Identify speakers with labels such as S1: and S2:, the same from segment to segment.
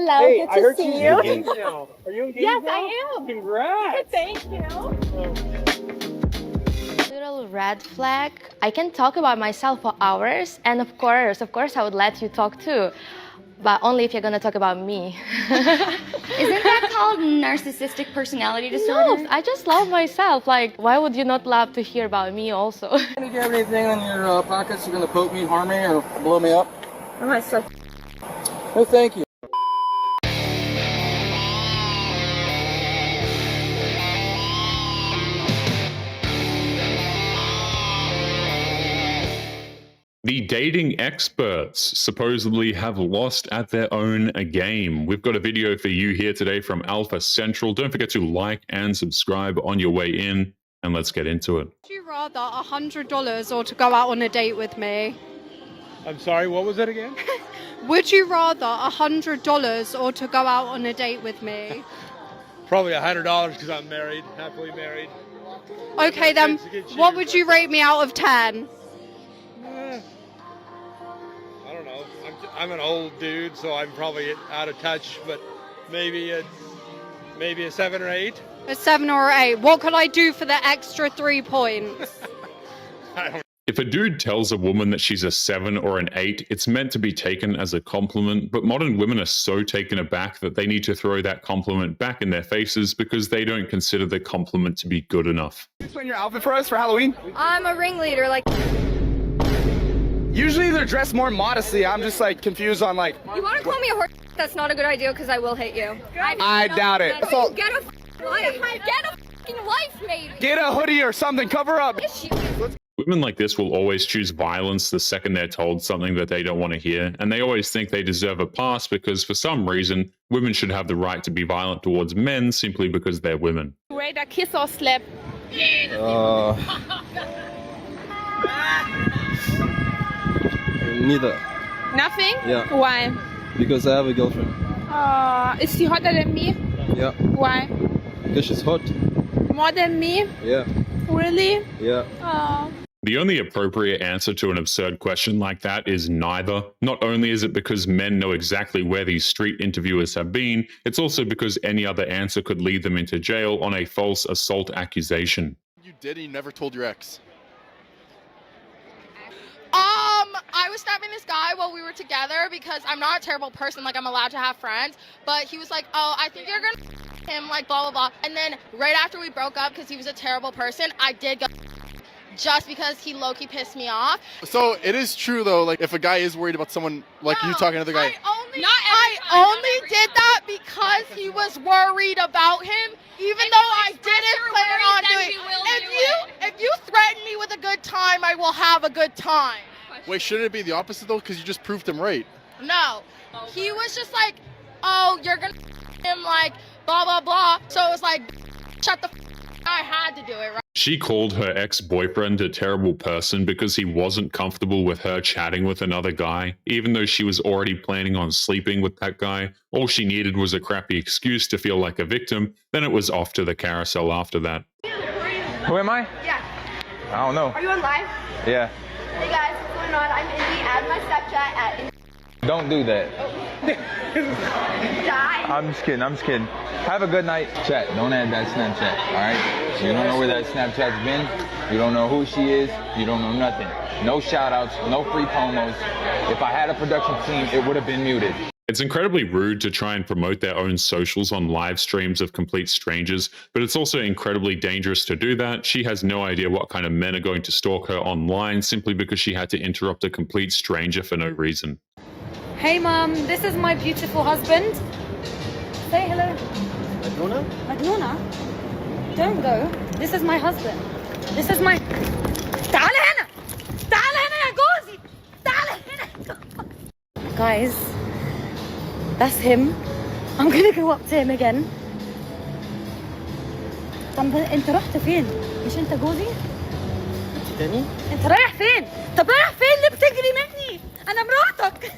S1: Hello,
S2: Hey,
S1: good
S2: I
S1: to
S2: heard
S1: see
S2: she's
S1: you.
S2: engaged now. Are you engaged
S1: Yes,
S2: now?
S1: I am.
S2: Congrats.
S1: Thank you.
S3: Little red flag. I can talk about myself for hours, and of course, I would let you talk too, but only if you're gonna talk about me.
S4: Isn't that called narcissistic personality disorder?
S3: No, I just love myself. Like, why would you not love to hear about me also?
S5: Do you have anything in your pockets you're gonna poke me, harm me, or blow me up?
S1: I might suck.
S5: No, thank you.
S6: The dating experts supposedly have lost at their own game. We've got a video for you here today from Alpha Central. Don't forget to like and subscribe on your way in, and let's get into it.
S7: Would you rather $100 or to go out on a date with me?
S2: I'm sorry, what was that again?
S7: Would you rather $100 or to go out on a date with me?
S2: Probably $100 because I'm married, happily married.
S7: Okay then, what would you rate me out of 10?
S2: I don't know. I'm an old dude, so I'm probably out of touch, but maybe a 7 or 8.
S7: A 7 or 8. What could I do for the extra 3 points?
S2: I don't.
S6: If a dude tells a woman that she's a 7 or an 8, it's meant to be taken as a compliment, but modern women are so taken aback that they need to throw that compliment back in their faces because they don't consider the compliment to be good enough.
S5: Explain your outfit for us for Halloween.
S4: I'm a ringleader, like.
S5: Usually they're dressed more modestly. I'm just like confused on like.
S4: You want to call me a whore? That's not a good idea because I will hit you.
S5: I doubt it. So
S4: Get a life. Get a fucking life, maybe.
S5: get a hoodie or something. Cover up.
S6: Women like this will always choose violence the second they're told something that they don't want to hear, and they always think they deserve a pass because for some reason, women should have the right to be violent towards men simply because they're women.
S1: Rate a kiss or slap?
S8: Neither.
S1: Nothing?
S8: Yeah.
S1: Why?
S8: Because I have a girlfriend.
S1: Is she hotter than me?
S8: Yeah.
S1: Why?
S8: Because she's hot.
S1: More than me?
S8: Yeah.
S1: Really?
S8: Yeah.
S1: Oh.
S6: The only appropriate answer to an absurd question like that is neither. Not only is it because men know exactly where these street interviewers have been, it's also because any other answer could lead them into jail on a false assault accusation.
S9: You did and you never told your ex.
S3: I was snapping this guy while we were together because I'm not a terrible person, like I'm allowed to have friends, but he was like, oh, I think you're gonna him, like blah, blah, blah. And then right after we broke up, because he was a terrible person, I did go just because he low-key pissed me off.
S9: So it is true though, like if a guy is worried about someone like you talking to the guy.
S3: I only did that because he was worried about him, even though I didn't plan on doing it. If you threaten me with a good time, I will have a good time.
S9: Wait, shouldn't it be the opposite though? Because you just proved him right.
S3: No, he was just like, oh, you're gonna him like blah, blah, blah. So it was like, shut the I had to do it, right?
S6: She called her ex-boyfriend a terrible person because he wasn't comfortable with her chatting with another guy, even though she was already planning on sleeping with that guy. All she needed was a crappy excuse to feel like a victim, then it was off to the carousel after that.
S5: Who am I?
S4: Yeah.
S5: I don't know.
S4: Are you on live?
S5: Yeah.
S4: Hey guys, what's going on? I'm Indy. Add my Snapchat at
S5: Don't do that.
S4: Die.
S5: I'm just kidding. Have a good night. Chat. Don't add that Snapchat. All right. You don't know where that Snapchat's been. You don't know who she is. You don't know nothing. No shout outs. No free promos. If I had a production team, it would have been muted.
S6: It's incredibly rude to try and promote their own socials on live streams of complete strangers, but it's also incredibly dangerous to do that. She has no idea what kind of men are going to stalk her online simply because she had to interrupt a complete stranger for no reason.
S4: Hey mom, this is my beautiful husband. Say hello.
S8: Madonna?
S4: Madonna? Don't go. This is my husband. This is my... تعال هنا! تعال هنا يا جوزي! تعال هنا! Guys, that's him. I'm gonna go up to him again. طب انت رحت فين؟ مش انت جوزي؟
S8: تاني؟
S4: انت رايح فين؟ طب رايح فين اللي بتجري مني؟ انا مراتك.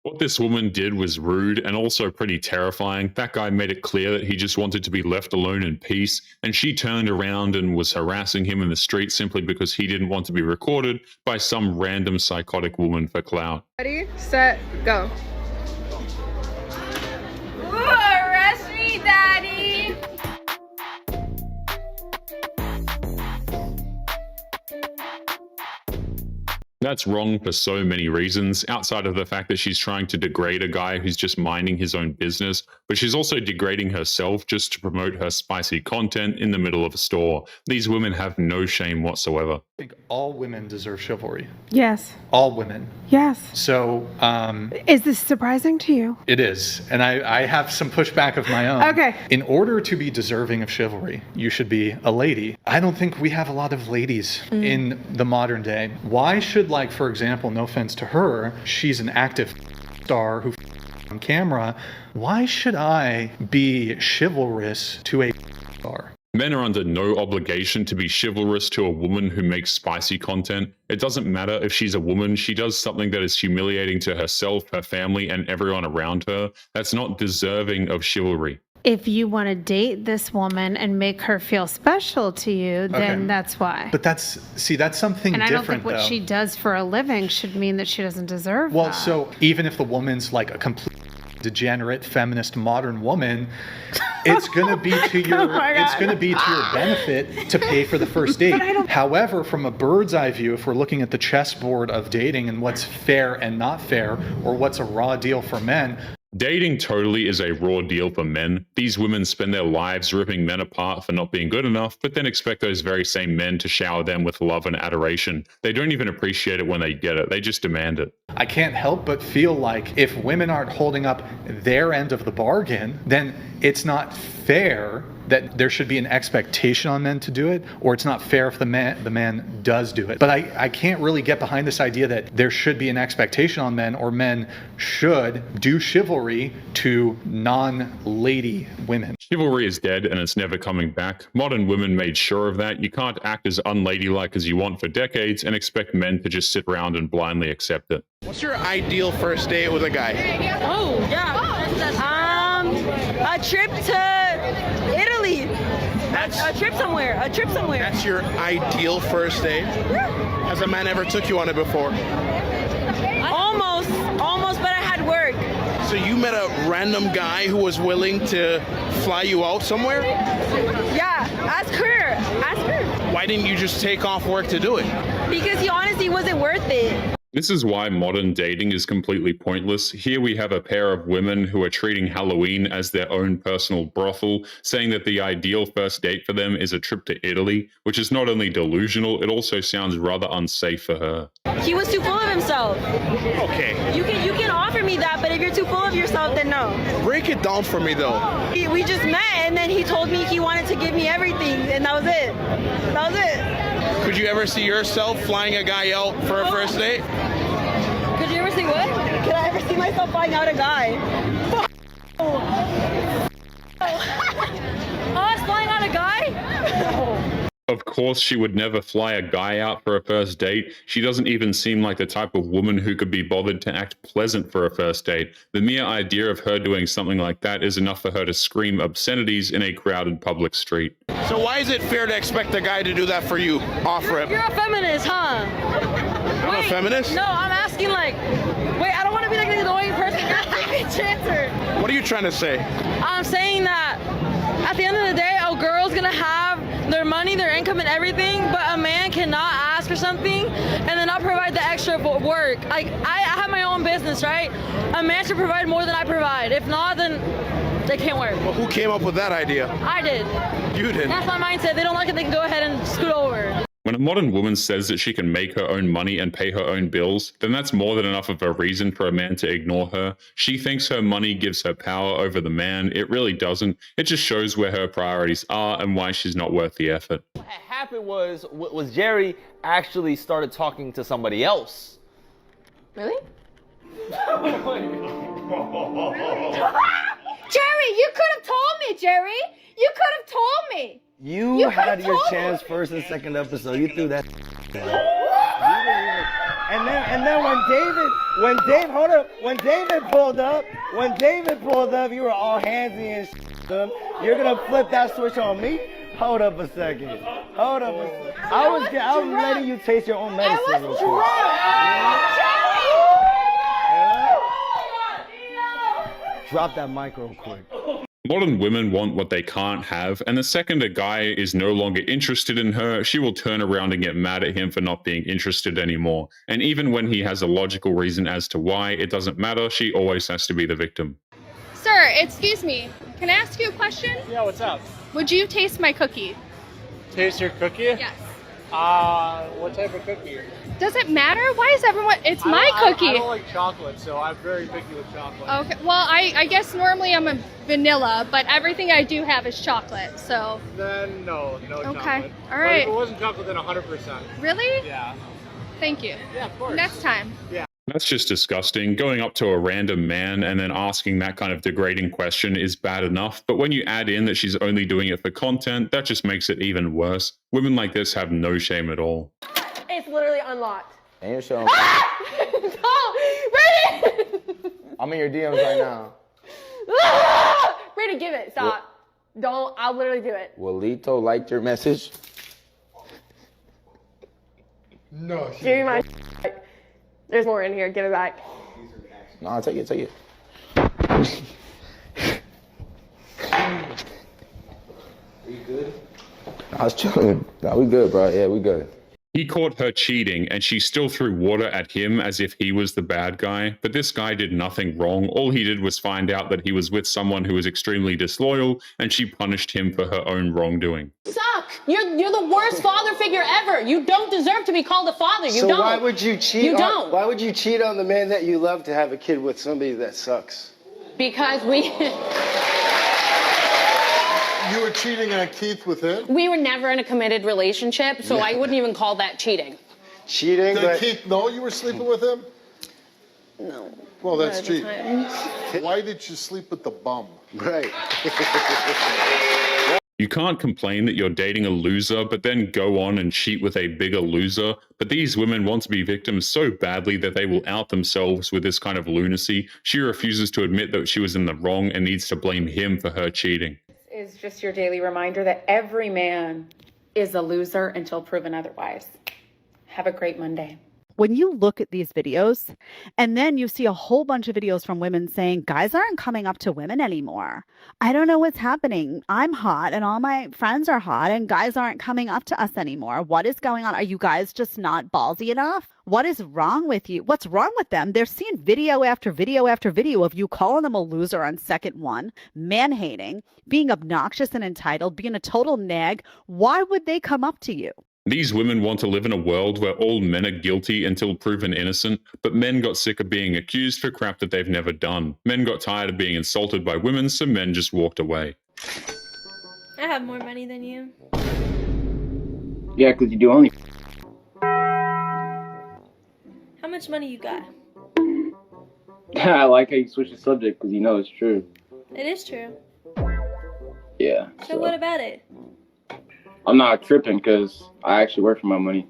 S6: What this woman did was rude and also pretty terrifying. That guy made it clear that he just wanted to be left alone in peace, and she turned around and was harassing him in the street simply because he didn't want to be recorded by some random psychotic woman for clout.
S1: Ready, set, go.
S6: That's wrong for so many reasons, outside of the fact that she's trying to degrade a guy who's just minding his own business, but she's also degrading herself just to promote her spicy content in the middle of a store. These women have no shame whatsoever.
S10: I think all women deserve chivalry.
S1: Yes.
S10: All women.
S1: Yes.
S10: So,
S1: Is this surprising to you?
S10: it is. And I have some pushback of my own.
S1: Okay.
S10: In order to be deserving of chivalry, you should be a lady. I don't think we have a lot of ladies in the modern day. Why should, like, for example, no offense to her, she's an active star who on camera. Why should I be chivalrous to a star?
S6: Men are under no obligation to be chivalrous to a woman who makes spicy content. It doesn't matter if she's a woman, she does something that is humiliating to herself, her family, and everyone around her. That's not deserving of chivalry.
S11: If you want to date this woman and make her feel special to you, then
S10: Okay.
S11: that's why.
S10: But that's something
S11: And I
S10: different,
S11: don't think what
S10: though.
S11: she does for a living should mean that she doesn't deserve
S10: Well,
S11: that.
S10: so even if the woman's like a complete degenerate feminist modern woman, it's going to be to your it's going to be to your benefit to pay for the first date. However, from a bird's eye view, if we're looking at the chessboard of dating and what's fair and not fair, or what's a raw deal for men,
S6: Dating totally is a raw deal for men. These women spend their lives ripping men apart for not being good enough, but then expect those very same men to shower them with love and adoration. They don't even appreciate it when they get it, they just demand it.
S10: I can't help but feel like if women aren't holding up their end of the bargain, then it's not fair that there should be an expectation on men to do it, or it's not fair if the man does do it. But I can't really get behind this idea that there should be an expectation on men, or men should do chivalry to non-lady women.
S6: Chivalry is dead and it's never coming back. Modern women made sure of that. You can't act as unladylike as you want for decades and expect men to just sit around and blindly accept it.
S9: What's your ideal first date with a guy?
S4: Oh, yeah. A trip to Italy. A trip somewhere.
S9: That's your ideal first date? Has a man ever took you on it before?
S4: Almost, but I had work.
S9: So you met a random guy who was willing to fly you out somewhere?
S4: Yeah, ask her.
S9: Why didn't you just take off work to do it?
S4: Because he honestly wasn't worth it.
S6: This is why modern dating is completely pointless. Here we have a pair of women who are treating Halloween as their own personal brothel, saying that the ideal first date for them is a trip to Italy, which is not only delusional, it also sounds rather unsafe for her.
S4: He was too full of himself.
S9: Okay.
S4: You can offer me that, but if you're too full of yourself, then no.
S9: Break it down for me though.
S4: We just met, and then he told me he wanted to give me everything, and that was it.
S9: Could you ever see yourself flying a guy out for a first date?
S4: Could you ever see what? Could I ever see myself flying out a guy? Us flying out a guy?
S6: Of course, she would never fly a guy out for a first date. She doesn't even seem like the type of woman who could be bothered to act pleasant for a first date. The mere idea of her doing something like that is enough for her to scream obscenities in a crowded public street.
S9: So why is it fair to expect a guy to do that for you? Offer it.
S4: You're a feminist, huh?
S9: I'm a feminist?
S4: No, I'm asking I don't want to be like the annoying person. You're a bitch answer.
S9: What are you trying to say?
S4: I'm saying that at the end of the day, a girl's gonna have their money, their income, and everything, but a man cannot ask for something and then not provide the extra work. Like, I have my own business, right? A man should provide more than I provide. If not, then they can't work.
S9: Well, who came up with that idea?
S4: I did.
S9: You did.
S4: That's my mindset. They don't like it, they can go ahead and scoot over.
S6: When a modern woman says that she can make her own money and pay her own bills, then that's more than enough of a reason for a man to ignore her. She thinks her money gives her power over the man. It really doesn't. It just shows where her priorities are and why she's not worth the effort.
S12: What happened was Jerry actually started talking to somebody else.
S4: Really?
S13: Jerry, you could have told me, Jerry. You could have told me.
S14: You had your chance first and second episode. You threw that. And then when David pulled up, you were all handsy and shit. You're gonna flip that switch on me? Hold up a second. I was letting you taste your own medicine.
S13: I was drunk.
S14: Drop that mic real quick.
S6: Modern women want what they can't have, and the second a guy is no longer interested in her, she will turn around and get mad at him for not being interested anymore. And even when he has a logical reason as to why, it doesn't matter, she always has to be the victim.
S15: Sir, excuse me. Can I ask you a question?
S16: Yeah, what's up?
S15: Would you taste my cookie?
S16: Taste your cookie?
S15: Yes.
S16: What type of cookie?
S15: Does it matter? Why is everyone... It's my cookie.
S16: I don't like chocolate, so I'm very picky with chocolate.
S15: Okay, well, I guess normally I'm a vanilla, but everything I do have is chocolate, so...
S16: Then no chocolate.
S15: Okay, all
S16: But
S15: right.
S16: if it wasn't chocolate, then 100%.
S15: Really?
S16: Yeah.
S15: Thank you.
S16: Yeah, of course.
S15: Next time.
S16: Yeah.
S6: That's just disgusting. Going up to a random man and then asking that kind of degrading question is bad enough, but when you add in that she's only doing it for content, that just makes it even worse. Women like this have no shame at all.
S13: It's literally unlocked.
S14: And you're showing.
S13: Brandon!
S14: I'm in your DMs right now.
S13: Brandon, give it. Stop. Don't. I'll literally do it.
S14: Well, Lito liked your message.
S2: No.
S13: Give me my. There's more in here. Give it back.
S14: No, take it. We good? I was chilling. No, we good, bro. Yeah, we good.
S6: He caught her cheating and she still threw water at him as if he was the bad guy, but this guy did nothing wrong. All he did was find out that he was with someone who was extremely disloyal, and she punished him for her own wrongdoing.
S17: Suck! You're the worst father figure ever. You don't deserve to be called a father. You don't.
S18: So why would you cheat?
S17: You don't.
S18: Why would you cheat on the man that you love to have a kid with somebody that sucks?
S17: Because we
S18: You were cheating on Keith with him?
S17: we were never in a committed relationship, so I wouldn't even call that cheating.
S18: Cheating? Did Keith know you were sleeping with him?
S17: No.
S18: Well, that's
S17: Not at the
S18: cheating.
S17: time.
S18: Why did you sleep with the bum? Right.
S6: You can't complain that you're dating a loser, but then go on and cheat with a bigger loser. But these women want to be victims so badly that they will out themselves with this kind of lunacy. She refuses to admit that she was in the wrong and needs to blame him for her cheating.
S19: Is just your daily reminder that every man is a loser until proven otherwise. Have a great Monday.
S20: When you look at these videos and then you see a whole bunch of videos from women saying guys aren't coming up to women anymore. I don't know what's happening. I'm hot and all my friends are hot and guys aren't coming up to us anymore. What is going on? Are you guys just not ballsy enough? What is wrong with you? What's wrong with them? They're seeing video after video after video of you calling them a loser on second one, man-hating, being obnoxious and entitled, being a total nag. Why would they come up to you?
S6: These women want to live in a world where all men are guilty until proven innocent, but men got sick of being accused for crap that they've never done. Men got tired of being insulted by women, so men just walked away.
S21: I have more money than you.
S22: Yeah, because you do only.
S21: How much money you got?
S22: I like how you switch the subject because you know it's true.
S21: It is true.
S22: Yeah.
S21: So what about it?
S22: I'm not tripping because I actually work for my money.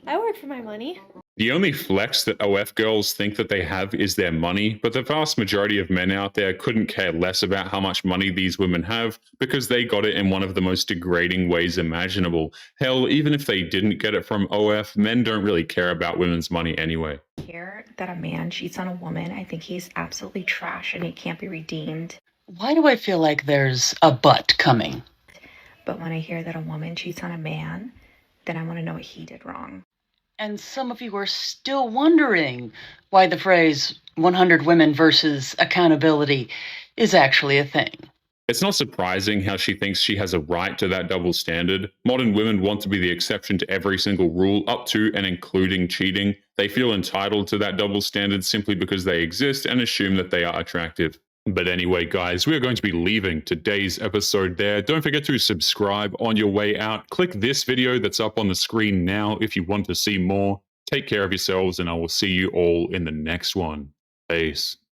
S21: I work for my money.
S6: The only flex that OF girls think that they have is their money, but the vast majority of men out there couldn't care less about how much money these women have because they got it in one of the most degrading ways imaginable. Hell, even if they didn't get it from OF, men don't really care about women's money anyway.
S23: Hear that a man cheats on a woman, I think he's absolutely trash and he can't be redeemed.
S24: Why do I feel like there's a but coming?
S23: But when I hear that a woman cheats on a man, then I want to know what he did wrong.
S24: And some of you are still wondering why the phrase 100 women versus accountability is actually a thing.
S6: It's not surprising how she thinks she has a right to that double standard. Modern women want to be the exception to every single rule, up to and including cheating. They feel entitled to that double standard simply because they exist and assume that they are attractive. But anyway, guys, we are going to be leaving today's episode there. Don't forget to subscribe on your way out. Click this video that's up on the screen now if you want to see more. Take care of yourselves, and I will see you all in the next one. Peace.